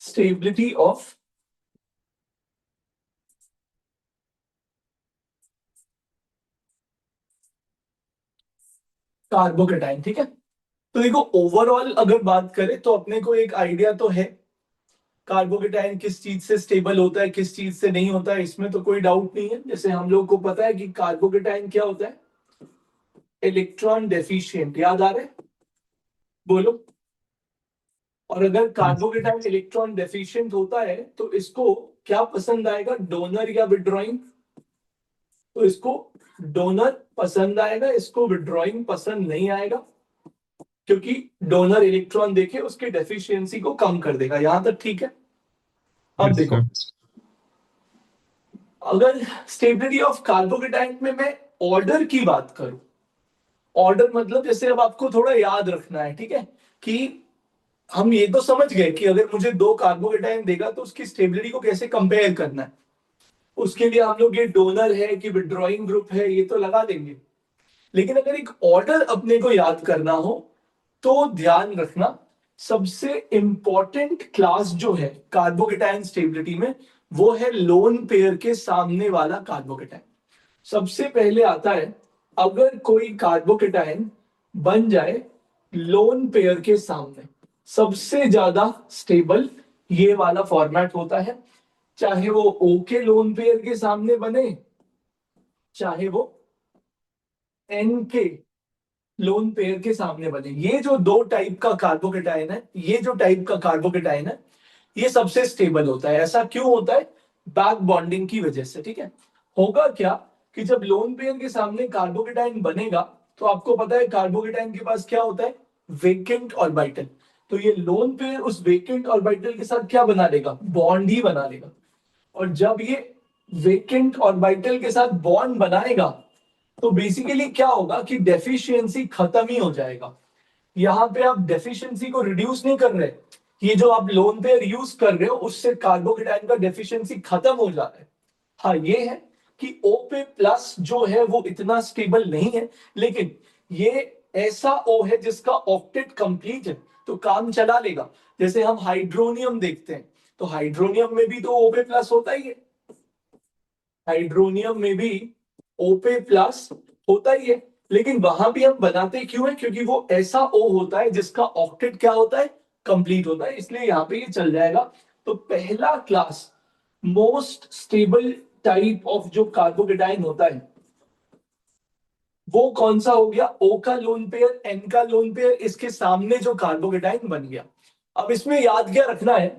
Stability of carbocation. ठीक है, तो देखो ओवरऑल अगर बात करें तो अपने को एक आइडिया तो है कार्बोकेटाइन किस चीज से स्टेबल होता है किस चीज से नहीं होता है, इसमें तो कोई डाउट नहीं है। जैसे हम लोग को पता है कि कार्बोकेटाइन क्या होता है, इलेक्ट्रॉन डेफिशिएंट, याद आ रहा है, बोलो। और अगर कार्बोकेटाइन इलेक्ट्रॉन डेफिशिएंट होता है तो इसको क्या पसंद आएगा, डोनर या विड्रॉइंग? तो इसको डोनर पसंद आएगा, इसको विड्रॉइंग पसंद नहीं आएगा, क्योंकि डोनर इलेक्ट्रॉन देके उसके डेफिशिएंसी को कम कर देगा। यहां तक ठीक है। अब देखो, अगर स्टेबिलिटी ऑफ कार्बोकेटाइन में मैं ऑर्डर की बात करूं, ऑर्डर मतलब जैसे अब आपको थोड़ा याद रखना है, ठीक है, कि हम ये तो समझ गए कि अगर मुझे दो कार्बोकेटाइन देगा तो उसकी स्टेबिलिटी को कैसे कंपेयर करना है, उसके लिए हम लोग ये डोनर है कि विड्रॉइंग ग्रुप है ये तो लगा देंगे। लेकिन अगर एक ऑर्डर अपने को याद करना हो तो ध्यान रखना, सबसे इंपॉर्टेंट क्लास जो है कार्बोकेटाइन स्टेबिलिटी में वो है लोन पेयर के सामने वाला कार्बोकेटाइन। सबसे पहले आता है अगर कोई कार्बोकेटाइन बन जाए लोन पेयर के सामने, सबसे ज्यादा स्टेबल ये वाला फॉर्मेट होता है, चाहे वो ओ के लोन पेयर के सामने बने, चाहे वो एन के लोन पेयर के सामने बने। ये जो दो टाइप का कार्बोकेटाइन है, ये जो टाइप का कार्बोकेटाइन है, ये सबसे स्टेबल होता है। ऐसा क्यों होता है, बैक बॉन्डिंग की वजह से। ठीक है, होगा क्या कि जब लोन पेयर के सामने कार्बोकेटाइन बनेगा तो आपको पता है कार्बोकेटाइन के पास क्या होता है, वेकेंट ऑर्बिटल। तो ये लोन पेयर उस वेकेंट ऑर्बिटल के साथ क्या बना लेगा, बॉन्ड ही बना लेगा। और जब ये वेकेंट ऑर्बिटल के साथ बॉन्ड बनाएगा तो बेसिकली क्या होगा कि डेफिशिएंसी खत्म ही हो जाएगा। यहां पे आप डेफिशिएंसी को रिड्यूस नहीं कर रहे, ये जो आप लोन पेयर यूज कर रहे हो उससे कार्बोकेटाइन का डेफिशिएंसी खत्म हो जा रहा है। हाँ ये है कि ओ पे प्लस जो है वो इतना स्टेबल नहीं है, लेकिन ये ऐसा ओ है जिसका ऑक्टेट कंप्लीट है तो काम चला लेगा। जैसे हम हाइड्रोनियम देखते हैं तो हाइड्रोनियम में भी तो ओ पे प्लस होता ही है, हाइड्रोनियम में भी ओ पे प्लस होता ही है, लेकिन वहां भी हम बनाते क्यों है, क्योंकि वो ऐसा ओ होता है जिसका ऑक्टेट क्या होता है, कंप्लीट होता है, इसलिए यहां पे ये चल जाएगा। तो पहला class most stable type of जो कार्बोकेटाइन होता है वो कौन सा हो गया, ओ का लोन पेयर एन का लोन पेयर, इसके सामने जो कार्बोकेटाइन बन गया। अब इसमें याद क्या रखना है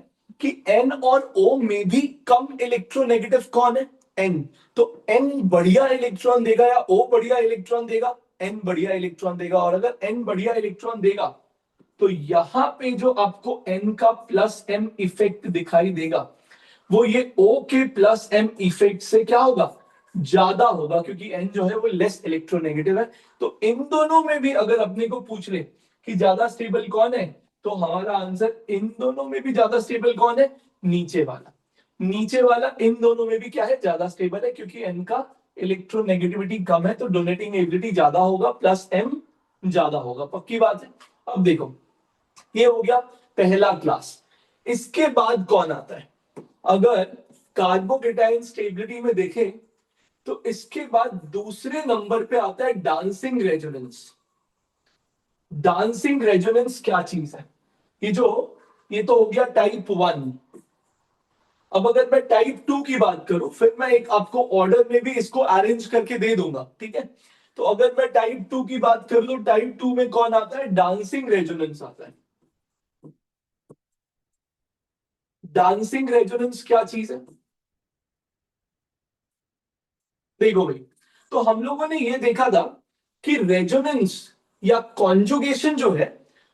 कि एन और ओ में भी कम इलेक्ट्रोनेगेटिव कौन है, एन। तो एन बढ़िया इलेक्ट्रॉन देगा या ओ बढ़िया इलेक्ट्रॉन देगा, एन बढ़िया इलेक्ट्रॉन देगा। और अगर एन बढ़िया इलेक्ट्रॉन देगा तो यहां पे जो आपको एन का प्लस एम इफेक्ट दिखाई देगा वो ये O के प्लस एम इफेक्ट से क्या होगा, ज्यादा होगा, क्योंकि N जो है वो लेस इलेक्ट्रोनेगेटिव है। तो इन दोनों में भी अगर अपने को पूछ ले कि ज्यादा स्टेबल कौन है, तो हमारा आंसर इन दोनों में भी ज्यादा स्टेबल कौन है, नीचे वाला। नीचे वाला इन दोनों में भी क्या है, ज्यादा स्टेबल है, क्योंकि N का इलेक्ट्रोनेगेटिविटी कम है तो डोनेटिंग एबिलिटी ज्यादा होगा, प्लस M ज्यादा होगा। पक्की बात है। अब देखो ये हो गया पहला क्लास। इसके बाद कौन आता है, अगर कार्बोकेटाइन स्टेबिलिटी में देखें तो इसके बाद दूसरे नंबर पे आता है डांसिंग रेजोनेंस। डांसिंग रेजोनेंस क्या चीज है, ये तो हो गया टाइप 1। अब अगर मैं टाइप 2 की बात करूं, फिर मैं एक आपको ऑर्डर में भी इसको अरेंज करके दे दूंगा, ठीक है। तो अगर मैं टाइप 2 की बात कर लूं, टाइप 2 में कौन आता है, डांसिंग रेजोनेंस आता है। डांसिंग रेजोनेंस क्या चीज है, देखो भाई, तो हम लोगों ने ये देखा था कि रेजोनेंस या कॉन्जुगेशन जो है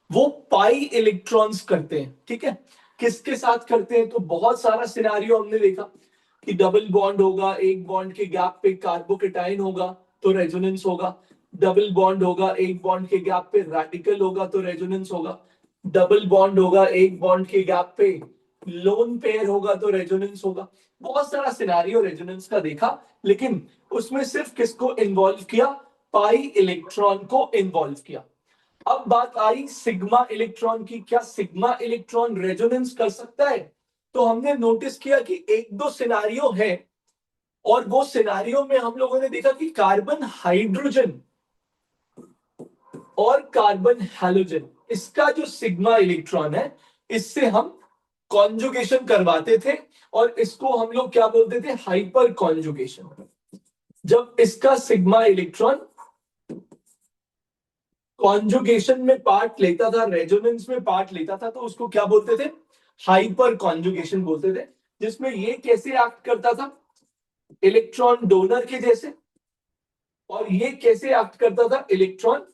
वो पाई इलेक्ट्रॉन्स करते हैं, ठीक है। किसके साथ करते हैं, तो बहुत सारा सिनारियो हमने देखा कि डबल बॉन्ड होगा, एक बॉन्ड के गैप पे कार्बोकेटाइन होगा तो रेजोनेंस होगा, डबल बॉन्ड होगा, एक बॉन्ड के गैप पे रेडिकल होगा तो रेजोनेंस होगा, डबल बॉन्ड होगा, एक बॉन्ड के गैप पे लोन पेयर होगा तो रेजोनेंस होगा। बहुत सारा सिनारियो रेजोनेंस का देखा, लेकिन उसमें सिर्फ किसको इन्वॉल्व किया, पाई इलेक्ट्रॉन को इन्वॉल्व किया। अब बात आई सिग्मा इलेक्ट्रॉन की, क्या सिग्मा इलेक्ट्रॉन रेजोनेंस कर सकता है, तो हमने नोटिस किया कि एक दो सिनारियो है, और वो सिनारियो में हम लोगों ने देखा कि कार्बन हाइड्रोजन और कार्बन हैलोजन, इसका जो सिग्मा इलेक्ट्रॉन है, इससे हम कॉन्जुगेशन करवाते थे, और इसको हम लोग क्या बोलते थे, हाइपर कॉन्जुगेशन। जब इसका सिग्मा इलेक्ट्रॉन कॉन्जुगेशन में पार्ट लेता था, रेजोनेंस में पार्ट लेता था, तो उसको क्या बोलते थे, हाइपर कॉन्जुगेशन बोलते थे। जिसमें ये कैसे एक्ट करता था, इलेक्ट्रॉन डोनर के जैसे, और ये कैसे एक्ट करता था, इलेक्ट्रॉन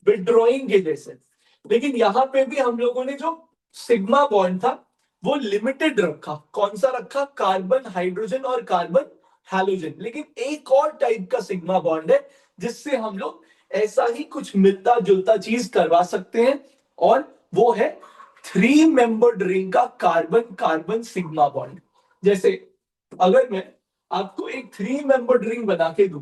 विड्रॉइंग के जैसे। लेकिन यहां पे भी हम लोगों ने जो सिग्मा बॉन्ड था वो लिमिटेड रखा। कौन सा रखा, कार्बन हाइड्रोजन और कार्बन हैलोजन। लेकिन एक और टाइप का सिग्मा बॉन्ड है जिससे हम लोग ऐसा ही कुछ मिलता जुलता चीज करवा सकते हैं, और वो है 3 मेंबर्ड रिंग का कार्बन कार्बन सिग्मा बॉन्ड। जैसे अगर मैं आपको एक 3 मेंबर्ड रिंग बना के दूं,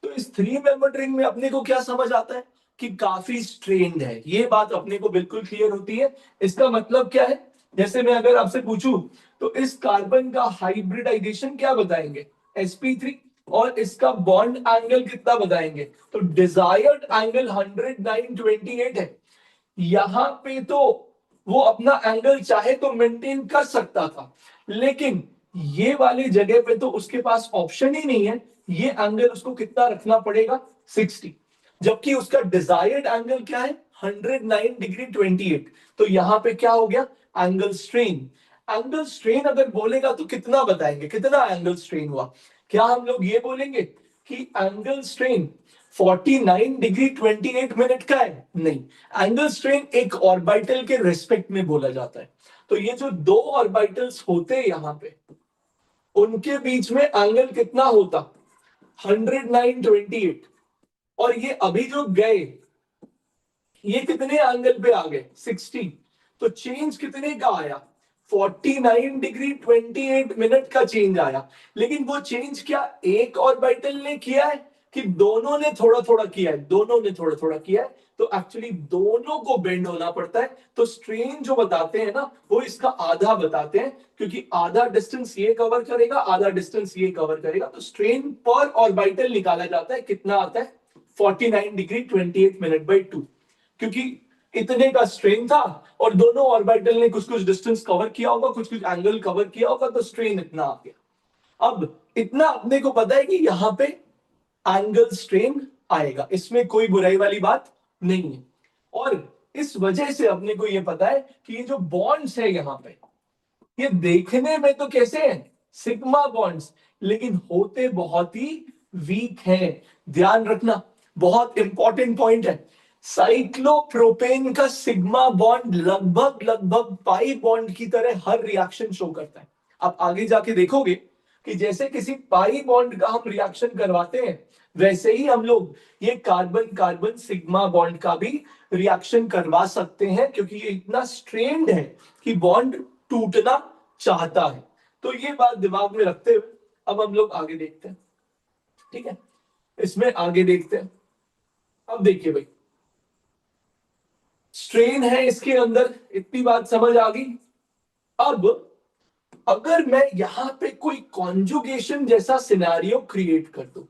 तो इस 3 मेंबर्ड रिंग में अपने को क्या समझ आता है कि काफी स्ट्रेन्ड है, ये बात अपने को बिल्कुल क्लियर होती है। इसका मतलब क्या है, जैसे मैं अगर आपसे पूछूं तो इस कार्बन का हाइब्रिडाइजेशन क्या बताएंगे, sp3, और इसका बॉन्ड एंगल कितना बताएंगे, तो डिजायर्ड एंगल 109.28 है। यहां पे तो वो अपना एंगल चाहे तो मेंटेन कर सकता था, लेकिन ये वाली जगह पे तो उसके पास ऑप्शन ही नहीं है। ये एंगल उसको कितना रखना पड़ेगा, 60, जबकि उसका डिजायर्ड एंगल क्या है, 109 डिग्री 28। तो यहां पे क्या हो गया, एंगल स्ट्रेन। एंगल स्ट्रेन अगर बोलेगा तो कितना बताएंगे, कितना एंगल स्ट्रेन हुआ। क्या हम लोग ये बोलेंगे कि एंगल स्ट्रेन 49 डिग्री 28 मिनट का है, नहीं। एंगल स्ट्रेन एक ऑर्बिटल के रेस्पेक्ट में बोला जाता है। तो ये जो दो ऑर्बिटल्स होते हैं यहां पे, उनके बीच में एंगल कितना होता, 109.28। और ये अभी जो गए, ये कितने एंगल पे आ गए, 60। तो चेंज कितने का आया, 49 डिग्री 28 मिनट का चेंज आया। लेकिन वो चेंज क्या एक ऑर्बिटल ने किया है कि दोनों ने थोड़ा थोड़ा किया है, दोनों ने थोड़ा थोड़ा किया है। तो एक्चुअली दोनों को बेंड होना पड़ता है। तो स्ट्रेन जो बताते हैं ना, वो इसका आधा बताते हैं, क्योंकि आधा डिस्टेंस ये कवर करेगा, आधा डिस्टेंस ये कवर करेगा। तो स्ट्रेन पर ऑर्बिटल निकाला जाता है, कितना आता है, 49 डिग्री 28 मिनट/2, क्योंकि इतने का स्ट्रेन था और दोनों ऑर्बिटल ने कुछ कुछ डिस्टेंस कवर किया होगा, कुछ कुछ एंगल कवर किया होगा, तो स्ट्रेन इतना आ गया। अब इतना अपने को पता है कि यहां पे एंगल स्ट्रेन आएगा, इसमें कोई बुराई वाली बात नहीं है। और इस वजह से अपने को यह पता है कि ये जो बॉन्ड्स है यहां पे, ये देखने में तो कैसे हैं, सिग्मा बॉन्ड्स, लेकिन होते बहुत ही वीक हैं। ध्यान रखना, बहुत इंपॉर्टेंट पॉइंट है। साइक्लोप्रोपेन का सिग्मा बॉन्ड लगभग लगभग पाई बॉन्ड की तरह हर रिएक्शन शो करता है। आप आगे जाके देखोगे कि जैसे किसी पाई बॉन्ड का हम रिएक्शन करवाते हैं, वैसे ही हम लोग ये कार्बन कार्बन सिग्मा बॉन्ड का भी रिएक्शन करवा सकते हैं, क्योंकि ये इतना स्ट्रेन्ड है कि बॉन्ड टूटना चाहता है। तो ये बात दिमाग में रखते हुए अब हम लोग आगे देखते हैं, ठीक है। इसमें आगे देखते हैं। अब देखिए भाई, स्ट्रेन है इसके अंदर, इतनी बात समझ आ गई। अब अगर मैं यहां पे कोई कॉन्जुगेशन जैसा सिनेरियो क्रिएट कर दूं,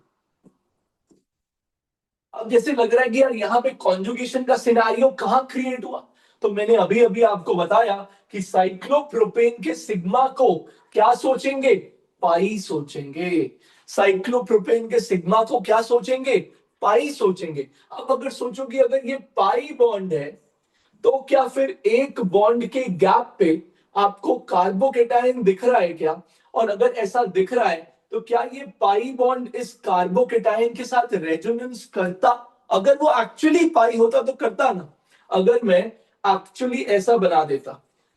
अब जैसे लग रहा है कि यार यहाँ पे कॉन्जुगेशन का सिनेरियो कहां क्रिएट हुआ, तो मैंने अभी अभी आपको बताया कि साइक्लोप्रोपेन के सिग्मा को क्या सोचेंगे, पाई सोचेंगे। साइक्लोप्रोपेन के सिग्मा को क्या सोचेंगे, पाई सोचेंगे। अब अगर सोचो कि अगर ये पाई बॉन्ड है, तो क्या फिर एक बॉन्ड के गैप पे आपको कार्बोकेटायन दिख रहा है क्या, और अगर ऐसा दिख रहा है तो क्या ये पाई बॉन्ड इस कार्बोकेटायन के साथ रेजोनेंस करता, अगर वो एक्चुअली पाई होता तो करता ना। अगर मैं एक्चुअली ऐसा बना देता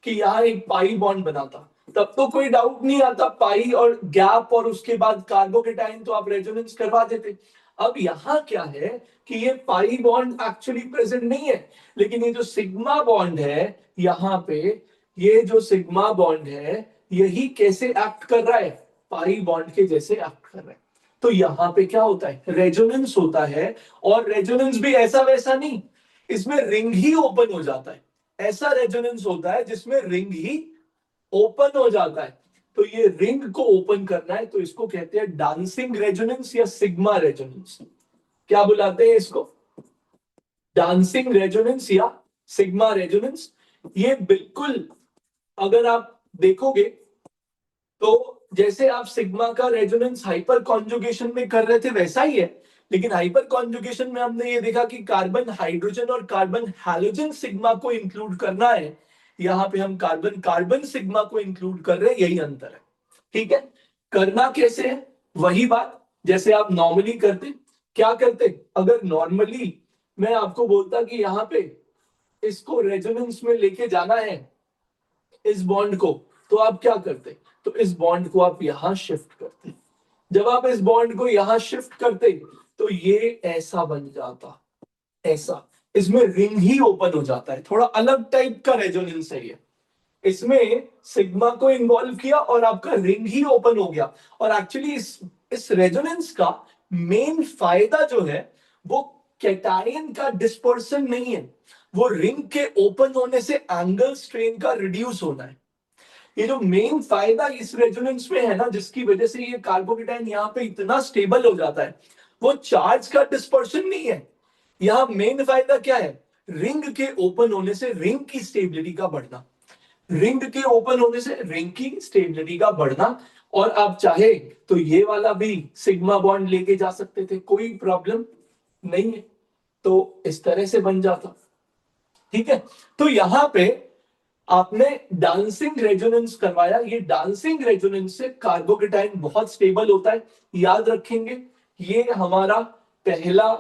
कि यहाँ एक पाई बॉन्ड बनाता, तब तो कोई डाउट नहीं आता, पाई और गैप और उसके बाद कार्बोकेटायन तो आप रेजोनेंस करवा देते। अब यहां क्या है कि ये पाई बॉन्ड एक्चुअली प्रेजेंट नहीं है, लेकिन ये जो सिग्मा बॉन्ड है यहां पे, ये जो सिग्मा बॉन्ड है, यही कैसे एक्ट कर रहा है, पाई बॉन्ड के जैसे एक्ट कर रहा है। तो यहां पे क्या होता है, रेजोनेंस होता है। और रेजोनेंस भी ऐसा वैसा नहीं, इसमें रिंग ही ओपन हो जाता है। ऐसा रेजोनेंस होता है जिसमें रिंग ही ओपन हो जाता है, तो ये रिंग को ओपन करना है, तो इसको कहते हैं डांसिंग रेजोनेंस या सिग्मा रेजोनेंस। क्या बुलाते हैं इसको? डांसिंग रेजोनेंस या सिग्मा रेजोनेंस। ये बिल्कुल अगर आप देखोगे तो जैसे आप सिग्मा का रेजोनेंस हाइपर कॉन्जुगेशन में कर रहे थे वैसा ही है, लेकिन हाइपर कॉन्जुगेशन में हमने ये देखा कि कार्बन हाइड्रोजन और कार्बन हैलोजन सिग्मा को इंक्लूड करना है, यहां पे हम कार्बन कार्बन सिग्मा को इंक्लूड कर रहे हैं, यही अंतर है। ठीक है, करना कैसे है? वही बात जैसे आप नॉर्मली करते। क्या करते? अगर नॉर्मली मैं आपको बोलता कि यहां पे इसको रेजोनेंस में लेके जाना है इस बॉन्ड को, तो आप क्या करते? तो इस बॉन्ड को आप यहां शिफ्ट करते। जब आप इस बॉन्ड को यहां शिफ्ट करते तो ये ऐसा बन जाता, ऐसा। इसमें रिंग ही ओपन हो जाता है, थोड़ा अलग टाइप का रेजोनेंस है ये। इसमें सिग्मा को इन्वॉल्व किया और आपका रिंग ही ओपन हो गया। और एक्चुअली इस रेजोनेंस का मेन फायदा जो है वो कैटायन का डिस्पर्सन नहीं है, वो रिंग के ओपन होने से एंगल स्ट्रेन का रिड्यूस होना है। ये जो मेन फायदा इस रेजोनेंस में है ना, जिसकी वजह से ये कार्बोकेटाइन यहाँ पे इतना स्टेबल हो जाता है, वो चार्ज का डिस्पर्शन नहीं है। यहाँ मेन फायदा क्या है? रिंग के ओपन होने से रिंग की स्टेबिलिटी का बढ़ना, रिंग के ओपन होने से रिंग की स्टेबिलिटी का बढ़ना। और आप चाहे तो ये वाला भी सिग्मा बॉन्ड लेके जा सकते थे, कोई प्रॉब्लम नहीं है, तो इस तरह से बन जाता। ठीक है, तो यहां पे आपने डांसिंग रेजोनेंस करवाया। ये डांसिंग रेजोनेंस से कार्बोकेटाइन बहुत स्टेबल होता है, याद रखेंगे। ये हमारा पहला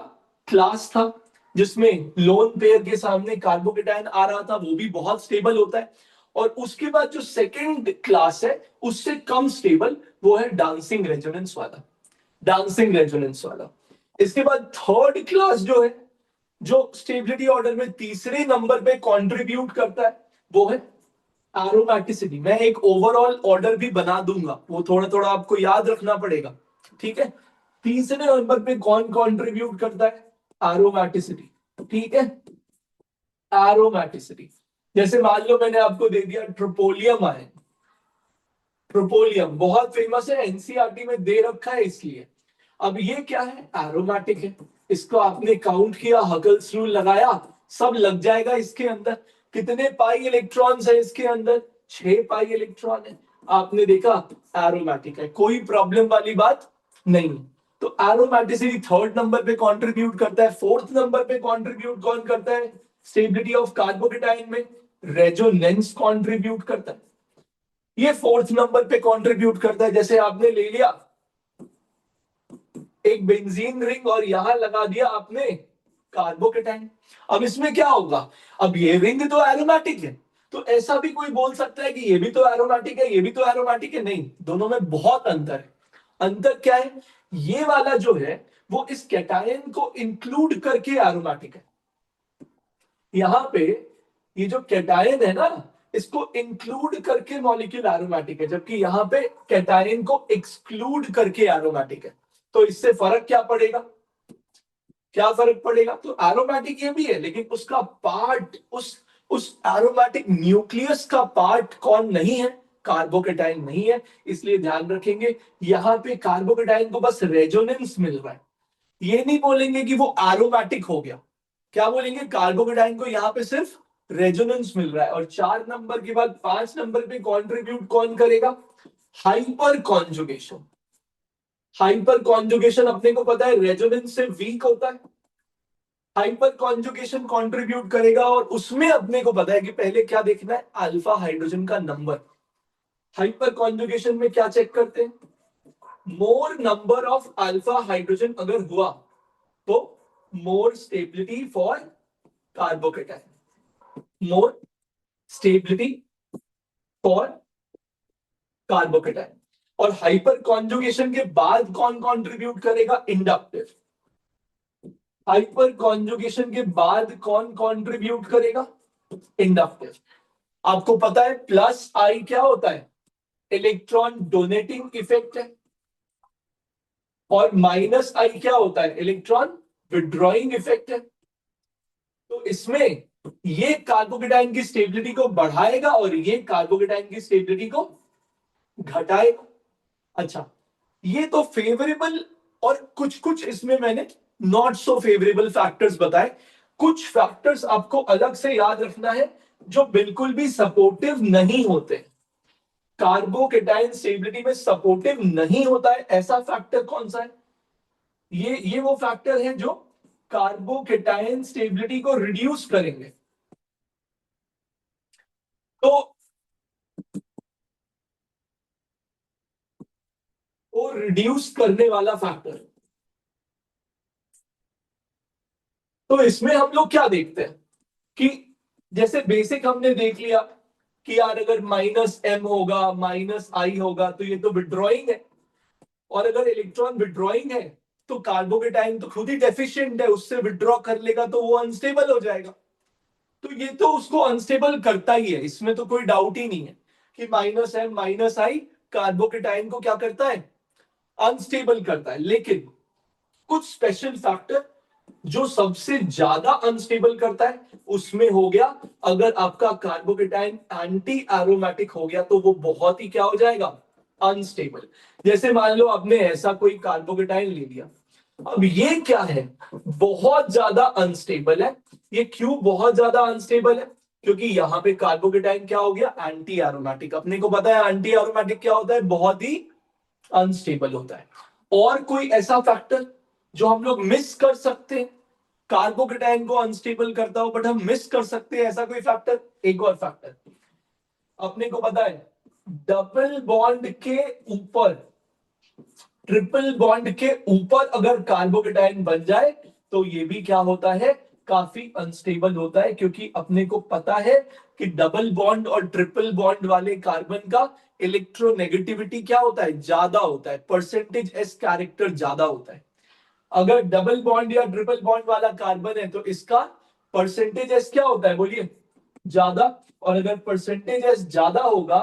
क्लास था जिसमें लोन पेयर के सामने कार्बोकेटाइन आ रहा था, वो भी बहुत स्टेबल होता है। और उसके बाद जो सेकेंड क्लास है उससे कम स्टेबल, वो है डांसिंग रेजोनेंस वाला, डांसिंग रेजोनेंस वाला। इसके बाद थर्ड क्लास जो है, जो स्टेबिलिटी ऑर्डर में तीसरे नंबर पे कंट्रीब्यूट करता है, वो है एरोमैटिसिटी। मैं एक ओवरऑल ऑर्डर भी बना दूंगा, वो थोड़ा थोड़ा आपको याद रखना पड़ेगा। ठीक है, तीसरे नंबर पे कौन कंट्रीब्यूट करता है? एरोमैटिसिटी। ठीक है, एरोमैटिसिटी। जैसे मान लो मैंने आपको दे दिया ट्रोपोलियम आयन, ट्रोपोलियम बहुत फेमस है, एनसीईआरटी में दे रखा है इसलिए। अब ये क्या है? एरोमेटिक है। इसको आपने काउंट किया, हकल्स रूल लगाया, सब लग जाएगा इसके अंदर। कितने पाई इलेक्ट्रॉन्स है इसके अंदर? 6 पाई इलेक्ट्रॉन है। आपने देखा एरोमेटिक है, कोई प्रॉब्लम वाली बात नहीं। तो एरोमेटिसिटी थर्ड नंबर पे कंट्रीब्यूट करता है। फोर्थ नंबर पे कंट्रीब्यूट कौन करता है स्टेबिलिटी ऑफ कार्बोकेटाइन में? रेजोनेंस कंट्रीब्यूट करता है, ये फोर्थ नंबर पे कंट्रीब्यूट करता है। जैसे आपने ले लिया एक बेंजीन रिंग और यहां लगा दिया आपने कार्बोकेटाइन, अब इसमें क्या होगा? अब ये रिंग तो एरोमेटिक है, तो ऐसा भी कोई बोल सकता है कि ये भी तो एरोमेटिक है, ये भी तो एरोमेटिक है? नहीं, दोनों में बहुत अंतर है। अंतर क्या है? ये वाला जो है वो इस कैटायन को इंक्लूड करके एरोमेटिक है। यहां पे ये जो कैटायन है ना, इसको इंक्लूड करके मॉलिक्यूल एरोमेटिक है, जबकि यहां पे कैटायन को एक्सक्लूड करके एरोमेटिक है। तो इससे फर्क क्या पड़ेगा? क्या फर्क पड़ेगा? तो एरोमेटिक ये भी है, लेकिन उसका पार्ट, उस एरोमेटिक न्यूक्लियस का पार्ट कौन नहीं है? कार्बोकेटाइन नहीं है। इसलिए ध्यान रखेंगे, यहां पे कार्बोकेटाइन को बस रेजोनेंस मिल रहा है, ये नहीं बोलेंगे कि वो एरोमेटिक हो गया। क्या बोलेंगे? कार्बोकेटाइन को यहां पे सिर्फ रेजोनेंस मिल रहा है। और 4 नंबर के बाद 5 नंबर पे कंट्रीब्यूट कौन करेगा? Hyper conjugation. हाइपर कॉन्जुगेशन अपने को पता है रेजोनेंस से वीक होता है, हाइपर कॉन्जुगेशन कंट्रीब्यूट करेगा। और उसमें अपने को पता है कि पहले क्या देखना है? अल्फा हाइड्रोजन का नंबर। हाइपर कॉन्जुगेशन में क्या चेक करते हैं? मोर नंबर ऑफ अल्फा हाइड्रोजन अगर हुआ तो more stability for carbocation, more stability for carbocation. और हाइपर कॉन्जुगेशन के बाद कौन कंट्रीब्यूट करेगा? इंडक्टिव। हाइपर कॉन्जुगेशन के बाद कौन कंट्रीब्यूट करेगा? इंडक्टिव। आपको पता है प्लस आई क्या होता है? इलेक्ट्रॉन डोनेटिंग इफेक्ट है। और माइनस आई क्या होता है? इलेक्ट्रॉन विड्रॉइंग इफेक्ट है। तो इसमें ये कार्बोकेटाइन की स्टेबिलिटी को बढ़ाएगा और ये कार्बोकेटाइन की स्टेबिलिटी को घटाएगा। अच्छा, ये तो फेवरेबल और कुछ कुछ इसमें मैंने नॉट सो फेवरेबल फैक्टर्स बताए। कुछ फैक्टर्स आपको अलग से याद रखना है जो बिल्कुल भी सपोर्टिव नहीं होते। कार्बोकेटाइन स्टेबिलिटी में सपोर्टिव नहीं होता है, ऐसा फैक्टर कौन सा है? ये वो फैक्टर है जो कार्बोकेटाइन स्टेबिलिटी को रिड्यूस करेंगे। तो वो रिड्यूस करने वाला फैक्टर। तो इसमें हम लोग क्या देखते हैं कि जैसे बेसिक हमने देख लिया कि यार अगर -m होगा -I होगा तो ये तो विड्रॉइंग है, और अगर इलेक्ट्रॉन विड्रॉइंग है तो कार्बोकेटाइन तो खुद ही डेफिशिएंट है, उससे विड्रॉ कर लेगा तो वो अनस्टेबल हो जाएगा। तो ये तो उसको अनस्टेबल करता ही है, इसमें तो कोई डाउट ही नहीं है कि -m -I कार्बोकेटाइन को क्या करता है? अनस्टेबल करता है। लेकिन कुछ स्पेशल फैक्टर जो सबसे ज्यादा अनस्टेबल करता है उसमें हो गया, अगर आपका कार्बोकेटाइन एंटी एरोमेटिक हो गया तो वो बहुत ही क्या हो जाएगा? अनस्टेबल। जैसे मान लो आपने ऐसा कोई कार्बोकेटाइन ले लिया, अब ये क्या है? बहुत ज्यादा अनस्टेबल है। ये क्यों बहुत ज्यादा अनस्टेबल है? क्योंकि यहां पे कार्बोकेटाइन क्या हो गया? Anti aromatic. अपने को पता है एंटी एरोमेटिक क्या होता है? बहुत ही अनस्टेबल होता है। और कोई ऐसा फैक्टर जो हम लोग मिस कर सकते हैं, कार्बोकेटाइन को अनस्टेबल करता हो बट हम मिस कर सकते हैं, ऐसा कोई फैक्टर? एक और फैक्टर अपने को पता है, डबल बॉन्ड के ऊपर, ट्रिपल बॉन्ड के ऊपर अगर कार्बोकेटाइन बन जाए तो ये भी क्या होता है? काफी अनस्टेबल होता है। क्योंकि अपने को पता है कि डबल बॉन्ड और ट्रिपल बॉन्ड वाले कार्बन का इलेक्ट्रोनेगेटिविटी क्या होता है? ज्यादा होता है, परसेंटेज एस कैरेक्टर ज्यादा होता है। अगर डबल बॉन्ड या ट्रिपल बॉन्ड वाला कार्बन है तो इसका परसेंटेज एस क्या होता है? बोलिए, ज्यादा। और अगर परसेंटेज एस ज्यादा होगा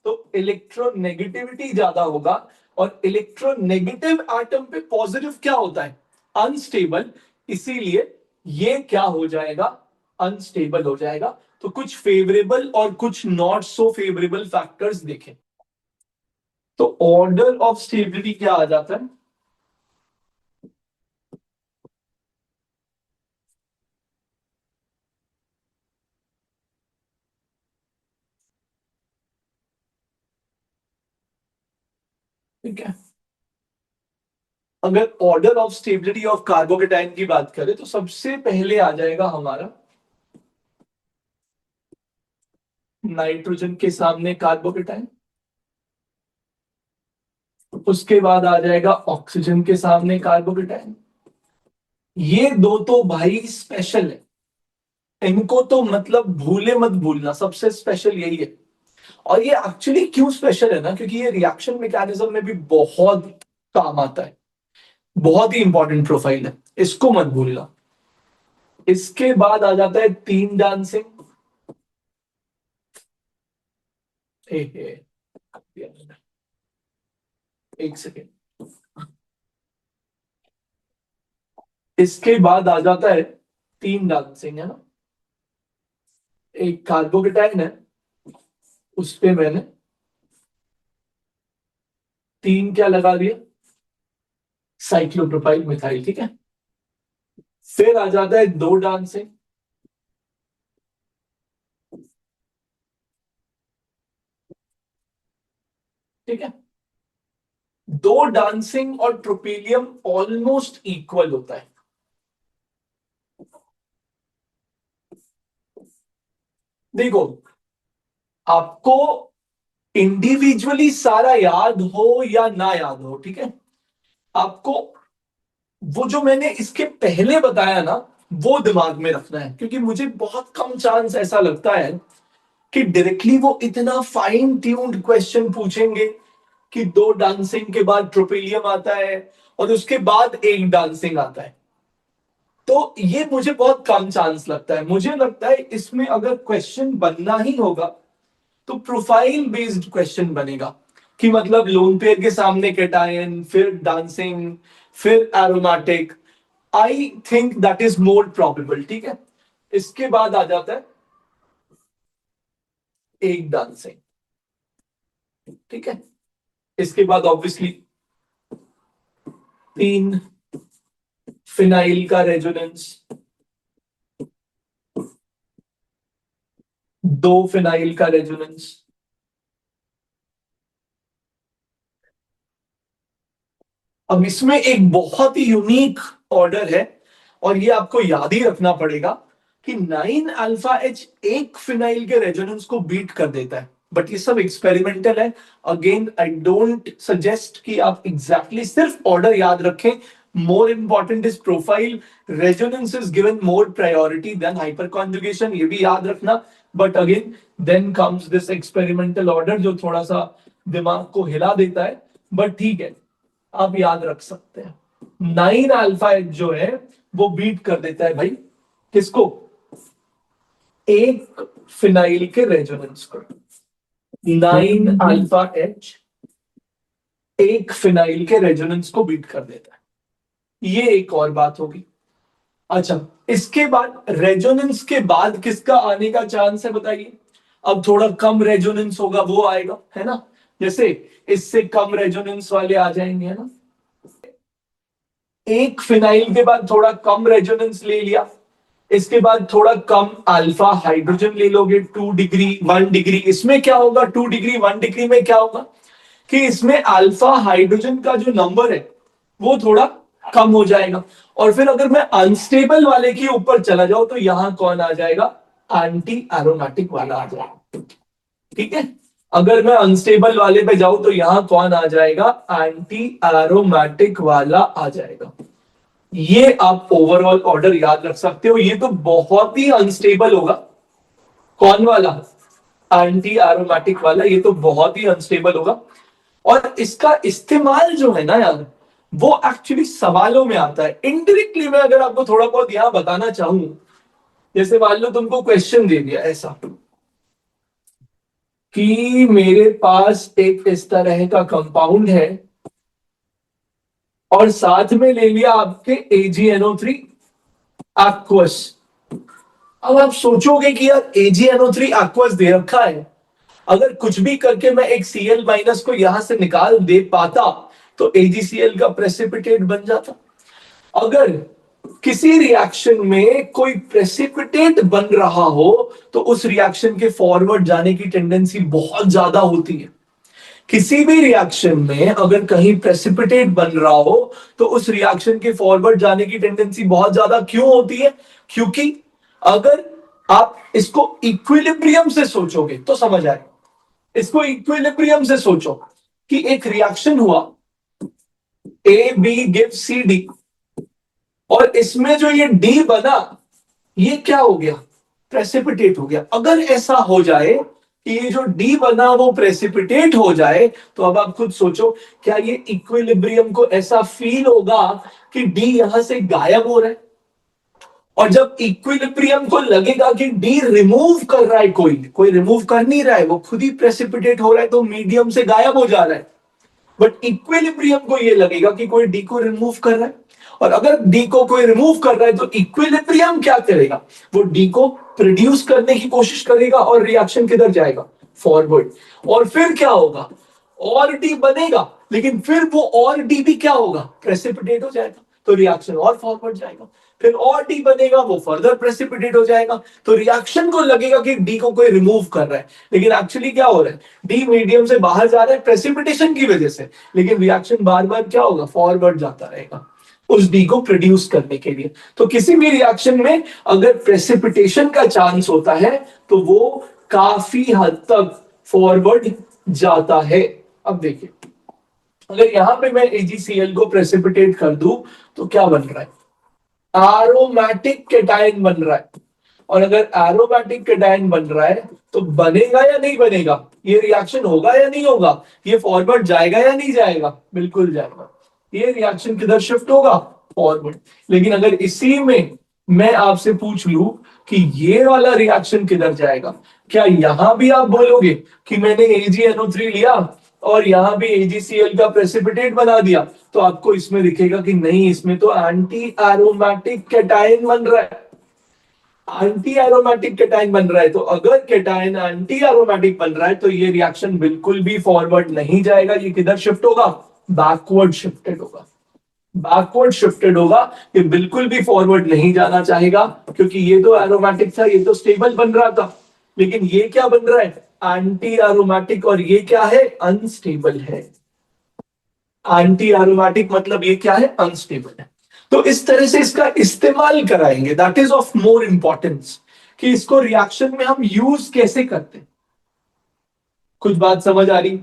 तो इलेक्ट्रोनेगेटिविटी ज्यादा होगा, और इलेक्ट्रोनेगेटिव एटम पे पॉजिटिव क्या होता है? अनस्टेबल। इसीलिए ये क्या हो जाएगा? अनस्टेबल हो जाएगा। तो कुछ फेवरेबल और कुछ नॉट सो फेवरेबल फैक्टर्स देखें। तो ऑर्डर ऑफ स्टेबिलिटी क्या आ जाता है? ठीक है, अगर order of stability of carbocation की बात करें तो सबसे पहले आ जाएगा हमारा नाइट्रोजन के सामने कार्बोकेटाइन, उसके बाद आ जाएगा ऑक्सीजन के सामने कार्बोकेटाइन। ये दो तो भाई स्पेशल है, इनको तो मतलब भूले मत भूलना, सबसे स्पेशल यही है। और ये एक्चुअली क्यों स्पेशल है ना, क्योंकि ये रिएक्शन मैकेनिज्म में भी बहुत काम आता है, बहुत ही इंपॉर्टेंट प्रोफाइल है, इसको मत भूलना। इसके बाद आ जाता है तीन डांसिंग। एक सेकेंड। इसके बाद आ जाता है तीन डांसिंग, है ना? एक कार्बोकेटाइन है, उस पे मैंने तीन क्या लगा दिया? साइक्लोप्रोपाइल मिथाइल, ठीक है। फिर आ जाता है दो डांसिंग, ठीक है। दो डांसिंग और ट्रोपीलियम ऑलमोस्ट इक्वल होता है। देखो, आपको इंडिविजुअली सारा याद हो या ना याद हो, ठीक है, आपको वो जो मैंने इसके पहले बताया ना वो दिमाग में रखना है। क्योंकि मुझे बहुत कम चांस ऐसा लगता है कि डायरेक्टली वो इतना फाइन ट्यून्ड क्वेश्चन पूछेंगे कि दो डांसिंग के बाद ट्रोपिलियम आता है और उसके बाद एक डांसिंग आता है। तो ये मुझे बहुत कम चांस लगता है। मुझे लगता है इसमें अगर क्वेश्चन बनना ही होगा तो प्रोफाइल बेस्ड क्वेश्चन बनेगा, कि मतलब लोन पेयर के सामने कैटायन, फिर डांसिंग, फिर aromatic. I think that is more probable, ठीक है। इसके बाद आ जाता है एक डांसिंग, ठीक है। इसके बाद ऑब्वियसली 3 फिनाइल का रेजोनेंस, 2 फिनाइल का रेजोनेंस। अब इसमें एक बहुत ही यूनिक ऑर्डर है और ये आपको याद ही रखना पड़ेगा कि 9 अल्फा एच एक फिनाइल के रेजोनेंस को बीट कर देता है, बट ये सब एक्सपेरिमेंटल है। अगेन आई डोंट सजेस्ट कि आप एग्जैक्टली सिर्फ ऑर्डर याद रखें। More important is profile, resonance is given more priority than hyperconjugation, ये भी याद रखना। But again then comes this experimental order जो थोड़ा सा दिमाग को हिला देता है, बट ठीक है, आप याद रख सकते हैं। 9 अल्फा एच जो है वो बीट कर देता है भाई किसको, एक फिनाइल के रेजोनेंस को। 9 अल्फा एच एक फिनाइल के रेजोनेंस को बीट कर देता है, ये एक और बात होगी। अच्छा, इसके बाद रेजोनेंस के बाद किसका आने का चांस है बताइए। अब थोड़ा कम रेजोनेंस होगा वो आएगा, है ना। जैसे इससे कम रेजोनेंस वाले आ जाएंगे, है ना। एक फिनाइल के बाद थोड़ा कम रेजोनेंस ले लिया, इसके बाद थोड़ा कम अल्फा हाइड्रोजन ले लोगे, 2 डिग्री 1 डिग्री। इसमें क्या होगा, 2 डिग्री 1 डिग्री में क्या होगा कि इसमें अल्फा हाइड्रोजन का जो नंबर है वो थोड़ा कम हो जाएगा। और फिर अगर मैं अनस्टेबल वाले के ऊपर चला जाऊं तो यहां कौन आ जाएगा, एंटी एरोमेटिक वाला आ जाएगा, ठीक है। अगर मैं अनस्टेबल वाले पे जाऊं तो यहां कौन आ जाएगा, एंटी एरोमेटिक वाला आ जाएगा। ये आप ओवरऑल ऑर्डर याद रख सकते हो। ये तो बहुत ही अनस्टेबल होगा, कौन वाला, एंटी एरोमेटिक वाला, ये तो बहुत ही अनस्टेबल होगा। और इसका इस्तेमाल जो है ना यार, वो एक्चुअली सवालों में आता है इनडायरेक्टली। मैं अगर आपको थोड़ा बहुत यहां बताना चाहूं, जैसे मान लो तुमको क्वेश्चन दे दिया ऐसा कि मेरे पास एक इस तरह का कंपाउंड है और साथ में ले लिया आपके AgNO3 एक्वस। अब आप सोचोगे कि यार AgNO3 एक्वस दे रखा है, अगर कुछ भी करके मैं एक Cl माइनस को यहां से निकाल दे पाता तो AgCl का प्रेसिपिटेट बन जाता। अगर किसी रिएक्शन में कोई प्रेसिपिटेट बन रहा हो तो उस रिएक्शन के फॉरवर्ड जाने की टेंडेंसी बहुत ज्यादा होती है। किसी भी रिएक्शन में अगर कहीं प्रेसिपिटेट बन रहा हो तो उस रिएक्शन के फॉरवर्ड जाने की टेंडेंसी बहुत ज्यादा क्यों होती है, क्योंकि अगर आप इसको इक्विलिब्रियम से सोचोगे तो समझ आए। इसको इक्विलिब्रियम से सोचो कि एक रिएक्शन हुआ AB गिव्स CD और इसमें जो ये D बना ये क्या हो गया, प्रेसिपिटेट हो गया। अगर ऐसा हो जाए कि ये जो डी बना वो प्रेसिपिटेट हो जाए तो अब आप खुद सोचो, क्या ये इक्विलिब्रियम को ऐसा फील होगा कि डी यहां से गायब हो रहा है। और जब इक्विलिब्रियम को लगेगा कि डी रिमूव कर रहा है, कोई कोई रिमूव कर नहीं रहा है, वो खुद ही प्रेसिपिटेट हो रहा है तो मीडियम से गायब हो जा रहा है। बट इक्विलिब्रियम को ये लगेगा कि कोई डी को रिमूव कर रहा है, और अगर डी को कोई रिमूव कर रहा है तो इक्विलिब्रियम क्या करेगा, वो डी को प्रोड्यूस करने की कोशिश करेगा और रिएक्शन किधर जाएगा, फॉरवर्ड। और फिर क्या होगा, और डी बनेगा लेकिन फिर वो और डी भी क्या होगा, प्रेसिपिटेट हो जाएगा तो रिएक्शन और फॉरवर्ड जाएगा। फिर और डी बनेगा, वो फर्दर प्रेसिपिटेट हो जाएगा तो रिएक्शन को लगेगा कि डी को कोई रिमूव कर रहा है, लेकिन एक्चुअली क्या हो रहा है, डी मीडियम से बाहर जा रहा है प्रेसिपिटेशन की वजह से, लेकिन रिएक्शन बार बार क्या होगा, फॉरवर्ड जाता रहेगा उस डी को प्रोड्यूस करने के लिए। तो किसी भी रिएक्शन में अगर प्रेसिपिटेशन का चांस होता है तो वो काफी हद तक फॉरवर्ड जाता है। अब देखिए, अगर यहां पे मैं AgCl को प्रेसिपिटेट कर दूं तो क्या बन रहा है, एरोमेटिक केटायन बन रहा है। और अगर एरोमेटिक केटायन बन रहा है तो बनेगा या नहीं बनेगा, ये रिएक्शन होगा या नहीं होगा, ये फॉरवर्ड जाएगा या नहीं जाएगा, बिल्कुल जाएगा। ये रिएक्शन किधर शिफ्ट होगा, फॉरवर्ड। लेकिन अगर इसी में मैं आपसे पूछ लूं कि ये वाला रिएक्शन किधर जाएगा, क्या यहां भी आप बोलोगे कि मैंने AgNO3 लिया और यहां भी AgCl का प्रेसिपिटेट बना दिया, तो आपको इसमें दिखेगा कि नहीं, इसमें तो एंटी एरोमेटिक कैटायन बन रहा है। एंटी एरोमेटिक केटाइन बन रहा है, तो अगर केटाइन एंटी एरोमेटिक बन रहा है तो ये रिएक्शन बिल्कुल भी फॉरवर्ड नहीं जाएगा, ये किधर शिफ्ट होगा, बैकवर्ड शिफ्टेड होगा, बैकवर्ड शिफ्टेड होगा, ये बिल्कुल भी फॉरवर्ड नहीं जाना चाहेगा, क्योंकि ये तो एरोमेटिक था, ये तो स्टेबल बन रहा था, लेकिन ये क्या बन रहा है, एंटी एरोमेटिक, और ये क्या है, अनस्टेबल है। एंटी एरोमेटिक मतलब ये क्या है, अनस्टेबल है। तो इस तरह से इसका इस्तेमाल कराएंगे, that is of more importance, कि इसको रिएक्शन में हम यूज कैसे करते हैं। कुछ बात समझ आ रही?